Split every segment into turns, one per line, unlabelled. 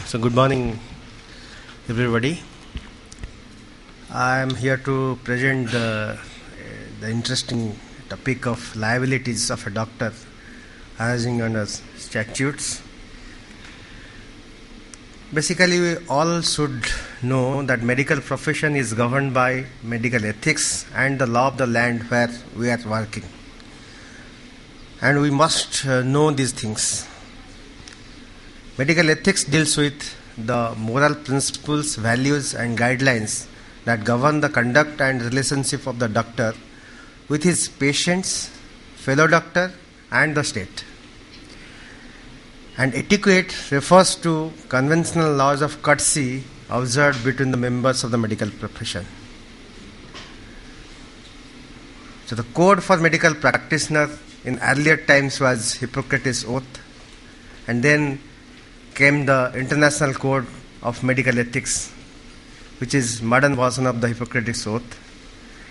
So good morning, everybody. I am here to present the interesting topic of liabilities of a doctor arising under statutes. Basically, we all should know that medical profession is governed by medical ethics and the law of the land where we are working. And we must know these things. Medical ethics deals with the moral principles, values and guidelines that govern the conduct and relationship of the doctor with his patients, fellow doctor and the state. And etiquette refers to conventional laws of courtesy observed between the members of the medical profession. So the code for medical practitioner in earlier times was Hippocrates' Oath, and then came the International Code of Medical Ethics, which is modern version of the Hippocrates Oath.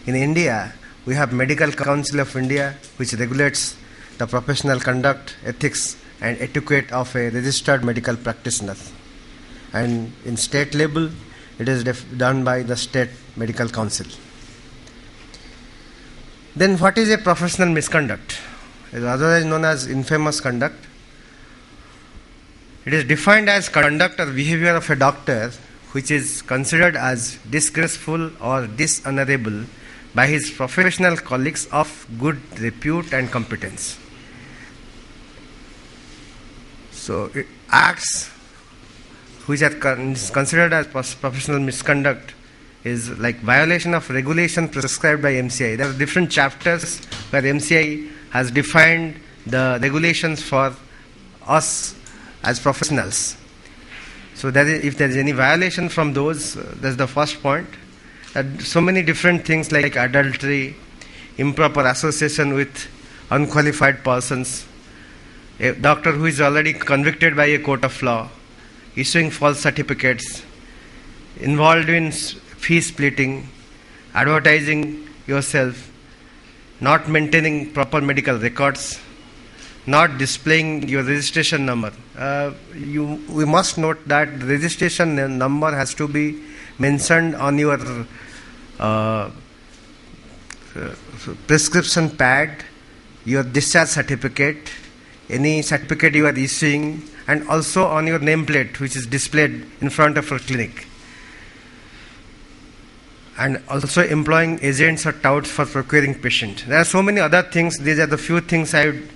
In India, we have Medical Council of India, which regulates the professional conduct, ethics and etiquette of a registered medical practitioner. And in state level, it is done by the State Medical Council. Then what is a professional misconduct? It is otherwise known as infamous conduct. It is defined as conduct or behavior of a doctor which is considered as disgraceful or dishonorable by his professional colleagues of good repute and competence. So acts which are considered as professional misconduct is like violation of regulation prescribed by MCI. There are different chapters where MCI has defined the regulations for us as professionals. So that if there is any violation from those, that's the first point. So many different things like adultery, improper association with unqualified persons, a doctor who is already convicted by a court of law, issuing false certificates, involved in fee splitting, advertising yourself, not maintaining proper medical records, not displaying your registration number. We must note that the registration number has to be mentioned on your prescription pad, your discharge certificate, any certificate you are issuing, and also on your nameplate which is displayed in front of your clinic. And also employing agents or touts for procuring patients. There are so many other things. These are the few things I would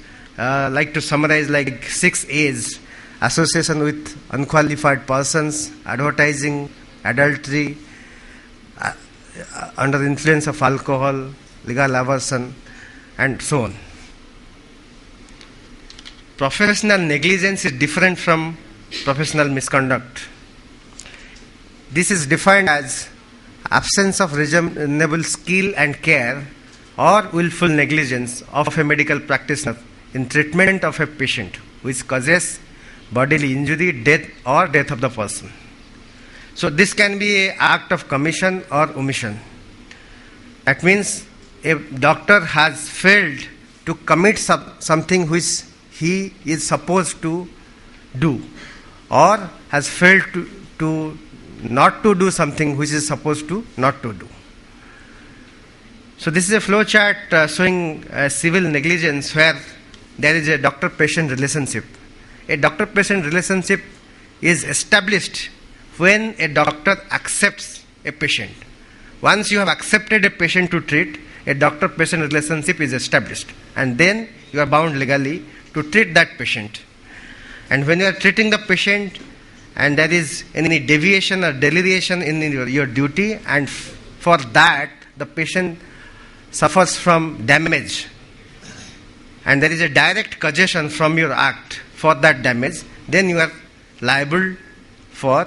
like to summarize, like 6 A's: association with unqualified persons, advertising, adultery, under the influence of alcohol, legal aversion, and so on. Professional negligence is different from professional misconduct. This is defined as absence of reasonable skill and care or willful negligence of a medical practitioner in treatment of a patient which causes bodily injury, death or death of the person. So this can be an act of commission or omission. That means a doctor has failed to commit something which he is supposed to do, or has failed to not to do something which is supposed to not to do. So this is a flow chart showing civil negligence where there is a doctor-patient relationship. A doctor-patient relationship is established when a doctor accepts a patient. Once you have accepted a patient to treat, a doctor-patient relationship is established, and then you are bound legally to treat that patient. And when you are treating the patient and there is any deviation or dereliction in your duty, and for that the patient suffers from damage, and there is a direct causation from your act for that damage, then you are liable for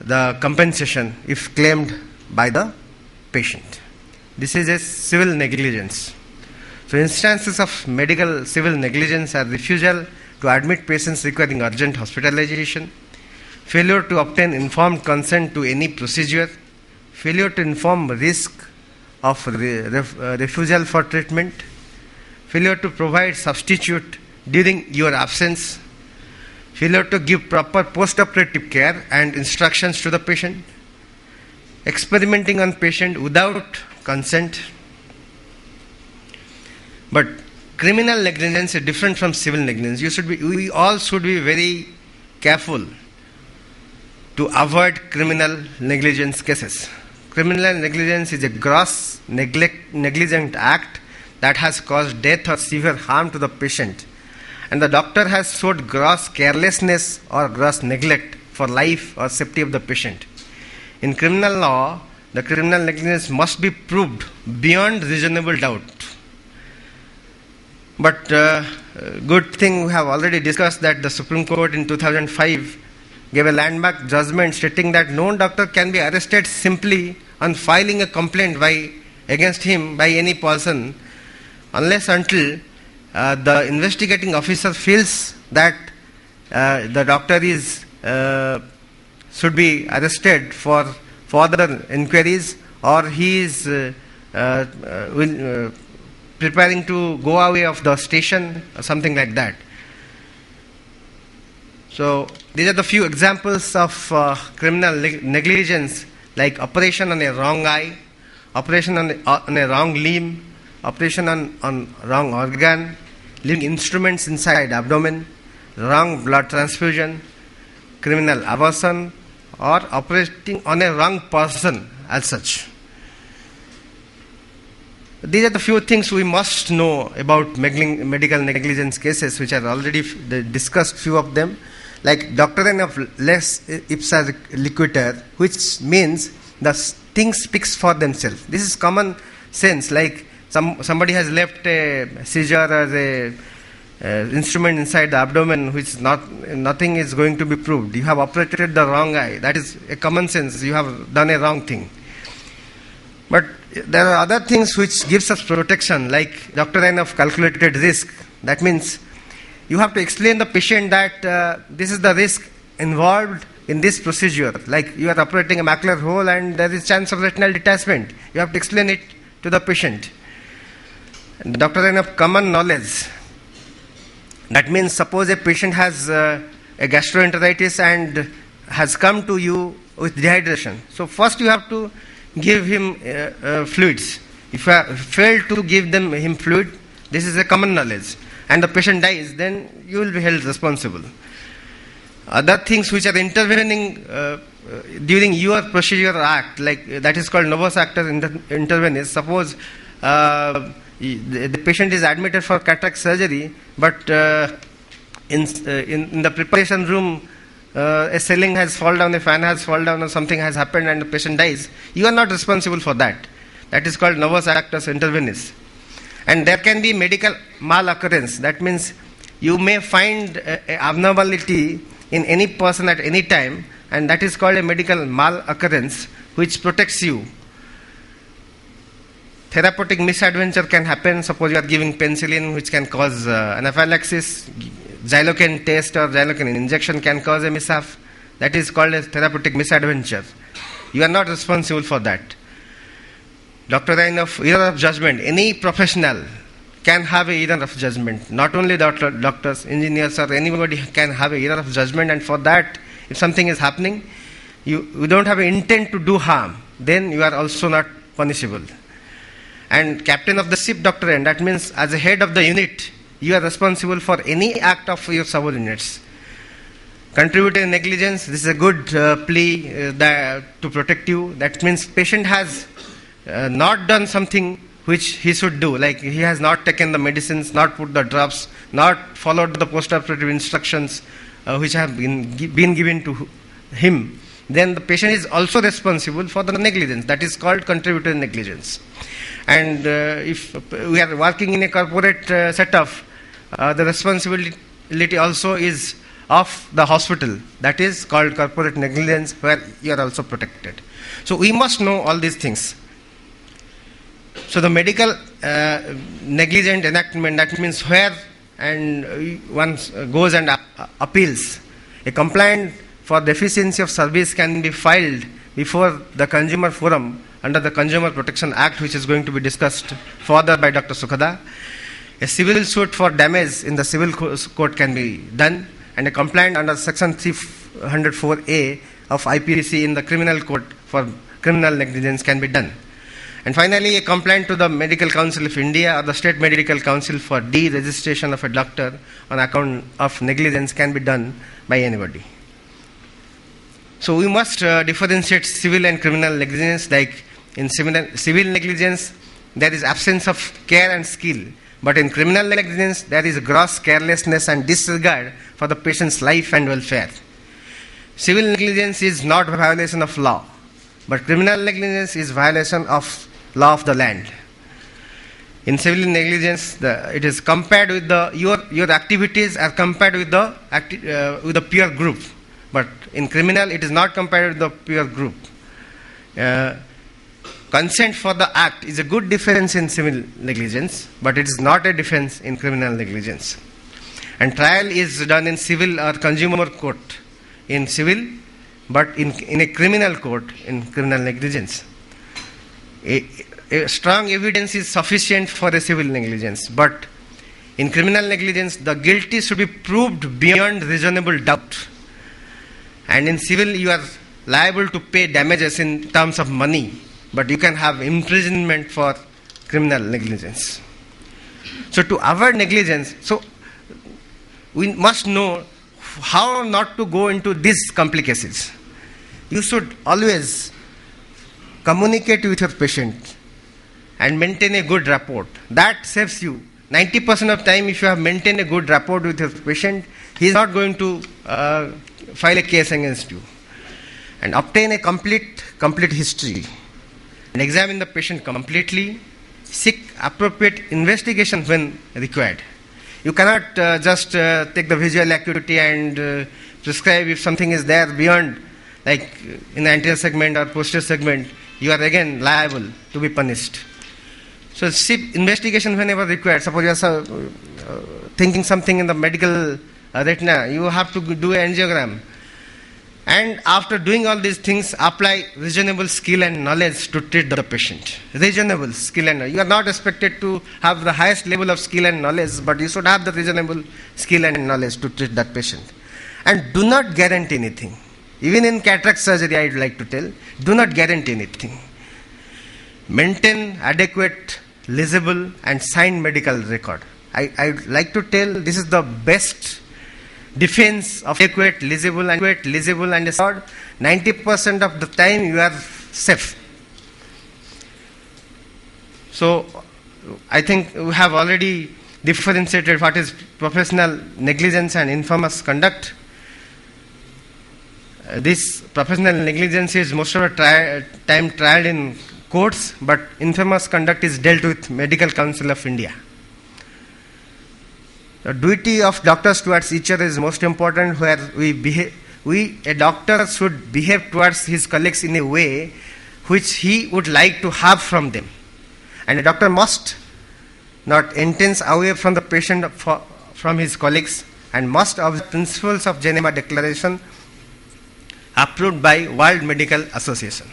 the compensation if claimed by the patient. This is a civil negligence. So instances of medical civil negligence are refusal to admit patients requiring urgent hospitalization, failure to obtain informed consent to any procedure, failure to inform risk of refusal for treatment, failure to provide substitute during your absence, failure to give proper post-operative care and instructions to the patient, experimenting on patient without consent. But criminal negligence is different from civil negligence. We all should be very careful to avoid criminal negligence cases. Criminal negligence is a gross negligent act that has caused death or severe harm to the patient, and the doctor has showed gross carelessness or gross neglect for life or safety of the patient. In criminal law, the criminal negligence must be proved beyond reasonable doubt. But good thing we have already discussed that the Supreme Court in 2005 gave a landmark judgment stating that no doctor can be arrested simply on filing a complaint against him by any person unless until the investigating officer feels that the doctor should be arrested for further inquiries, or he is preparing to go away of the station or something like that. So these are the few examples of criminal negligence, like operation on a wrong eye, operation on a wrong limb, operation on wrong organ, leaving instruments inside abdomen, wrong blood transfusion, criminal abortion, or operating on a wrong person as such. These are the few things we must know about medical negligence cases, which are already discussed, few of them, like doctrine of lex ipsa liquidator, which means the things speaks for themselves. This is common sense, like somebody has left a seizure as a instrument inside the abdomen, which nothing is going to be proved. You have operated the wrong eye. That is a common sense. You have done a wrong thing. But there are other things which gives us protection, like doctrine of calculated risk. That means you have to explain the patient that this is the risk involved in this procedure. Like you are operating a macular hole and there is chance of retinal detachment. You have to explain it to the patient. And doctrine of common knowledge. That means suppose a patient has a gastroenteritis and has come to you with dehydration. So first you have to give him fluids. If you fail to give him fluid, this is a common knowledge, and the patient dies, then you will be held responsible. Other things which are intervening during your procedure act, like that is called novus actor intervenis. Suppose the patient is admitted for cataract surgery, but in the preparation room, a ceiling has fallen down, a fan has fallen down, or something has happened and the patient dies. You are not responsible for that. That is called novus actus intervenis. And there can be medical maloccurrence. That means you may find a abnormality in any person at any time, and that is called a medical maloccurrence, which protects you. Therapeutic misadventure can happen. Suppose you are giving penicillin, which can cause anaphylaxis. Xylocaine test or xylocaine injection can cause a mishap. That is called a therapeutic misadventure. You are not responsible for that. Doctrine of error of judgment. Any professional can have a error of judgment. Not only doctors, engineers, or anybody can have a error of judgment, and for that, if something is happening, you don't have an intent to do harm, then you are also not punishable. And captain of the ship doctrine, that means as a head of the unit, you are responsible for any act of your subordinates. Contributory negligence, this is a good plea to protect you. That means patient has not done something which he should do, like he has not taken the medicines, not put the drops, not followed the post-operative instructions which have been given to him. Then the patient is also responsible for the negligence. That is called contributory negligence. And if we are working in a corporate setup, the responsibility also is of the hospital. That is called corporate negligence, where you are also protected. So we must know all these things. So the medical negligent enactment, that means where and one goes and appeals. A complaint for deficiency of service can be filed before the Consumer Forum under the Consumer Protection Act, which is going to be discussed further by Dr. Sukhada. A civil suit for damage in the civil court can be done, and a complaint under Section 304A of IPC in the Criminal Code for criminal negligence can be done. And finally, a complaint to the Medical Council of India or the State Medical Council for deregistration of a doctor on account of negligence can be done by anybody. So we must differentiate civil and criminal negligence. Like in civil negligence, there is absence of care and skill. But in criminal negligence, there is gross carelessness and disregard for the patient's life and welfare. Civil negligence is not a violation of law, but criminal negligence is violation of law of the land. In civil negligence, it is compared with your activities are compared with the peer group, but in criminal, it is not compared with the peer group. Consent for the act is a good defense in civil negligence, but it is not a defense in criminal negligence. And trial is done in civil or consumer court in civil, but in a criminal court in criminal negligence. A strong evidence is sufficient for a civil negligence, but in criminal negligence, the guilty should be proved beyond reasonable doubt. And in civil, you are liable to pay damages in terms of money, but you can have imprisonment for criminal negligence. So to avoid negligence, so we must know how not to go into these complications. You should always communicate with your patient and maintain a good rapport. That saves you. 90% of time, if you have maintained a good rapport with your patient, he is not going to file a case against you. And obtain a complete history. And examine the patient completely, seek appropriate investigation when required. You cannot just take the visual acuity and prescribe if something is there beyond, like in the anterior segment or posterior segment, you are again liable to be punished. So seek investigation whenever required. Suppose you are thinking something in the medical retina, you have to do an angiogram. And after doing all these things, apply reasonable skill and knowledge to treat the patient. Reasonable skill and knowledge. You are not expected to have the highest level of skill and knowledge, but you should have the reasonable skill and knowledge to treat that patient. And do not guarantee anything. Even in cataract surgery, I would like to tell, do not guarantee anything. Maintain adequate, legible and signed medical record. I would like to tell this is the best defense of adequate, legible and assured. 90% of the time you are safe. So I think we have already differentiated what is professional negligence and infamous conduct. This professional negligence is most of the time tried in courts, but infamous conduct is dealt with Medical Council of India. The duty of doctors towards each other is most important, where a doctor should behave towards his colleagues in a way which he would like to have from them. And a doctor must not intense away from the patient from his colleagues, and must observe principles of Geneva Declaration approved by World Medical Association.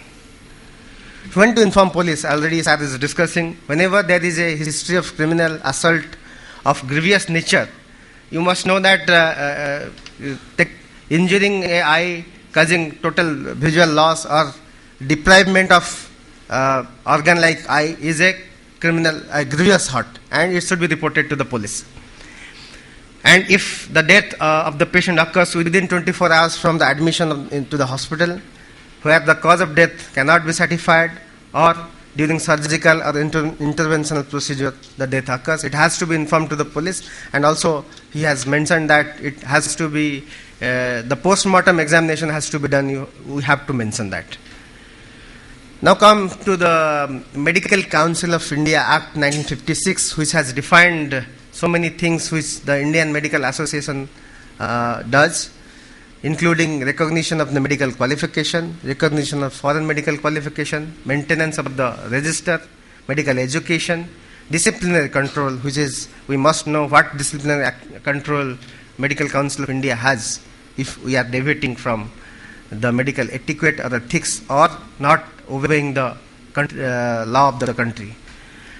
When to inform police, already sir is discussing, whenever there is a history of criminal assault of grievous nature, you must know that injuring an eye, causing total visual loss or deprivement of organ like eye is a grievous hurt, and it should be reported to the police. And if the death of the patient occurs within 24 hours from the admission into the hospital, where the cause of death cannot be certified, or during surgical or interventional procedure the death occurs, it has to be informed to the police. And also he has mentioned that it has to be the post-mortem examination has to be done. We have to mention that. Now come to the Medical Council of India Act 1956, which has defined so many things which the Indian Medical Association does, including recognition of the medical qualification, recognition of foreign medical qualification, maintenance of the register, medical education, disciplinary control, which is, we must know what disciplinary control Medical Council of India has if we are deviating from the medical etiquette or ethics or not obeying the law of the country.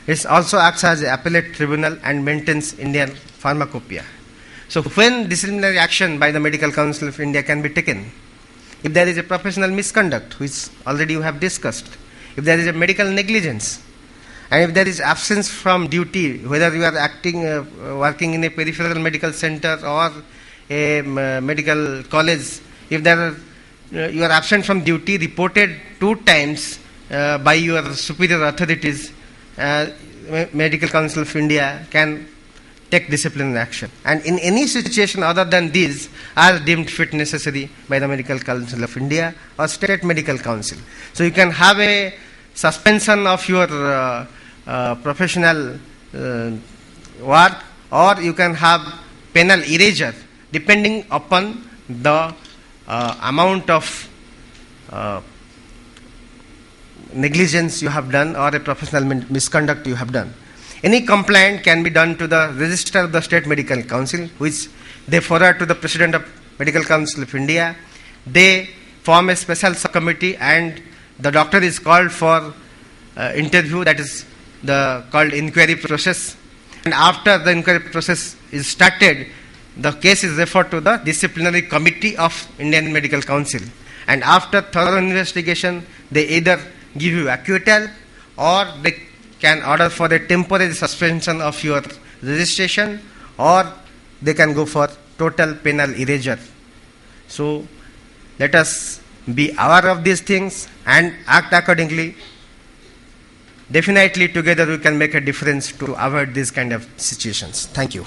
It also acts as an appellate tribunal and maintains Indian pharmacopoeia. So when disciplinary action by the Medical Council of India can be taken? If there is a professional misconduct, which already you have discussed, if there is a medical negligence, and if there is absence from duty, whether you are working in a peripheral medical center or a medical college, if you are absent from duty, reported 2 times by your superior authorities, Medical Council of India can take disciplinary action. And in any situation other than these are deemed fit necessary by the Medical Council of India or State Medical Council. So you can have a suspension of your professional work, or you can have penal erasure depending upon the amount of negligence you have done or a professional misconduct you have done. Any complaint can be done to the Registrar of the State Medical Council, which they forward to the President of Medical Council of India. They form a special subcommittee and the doctor is called for interview, that is called inquiry process. And after the inquiry process is started, the case is referred to the Disciplinary Committee of Indian Medical Council. And after thorough investigation, they either give you acquittal or they can order for a temporary suspension of your registration, or they can go for total penal erasure. So let us be aware of these things and act accordingly. Definitely together we can make a difference to avoid these kind of situations. Thank you.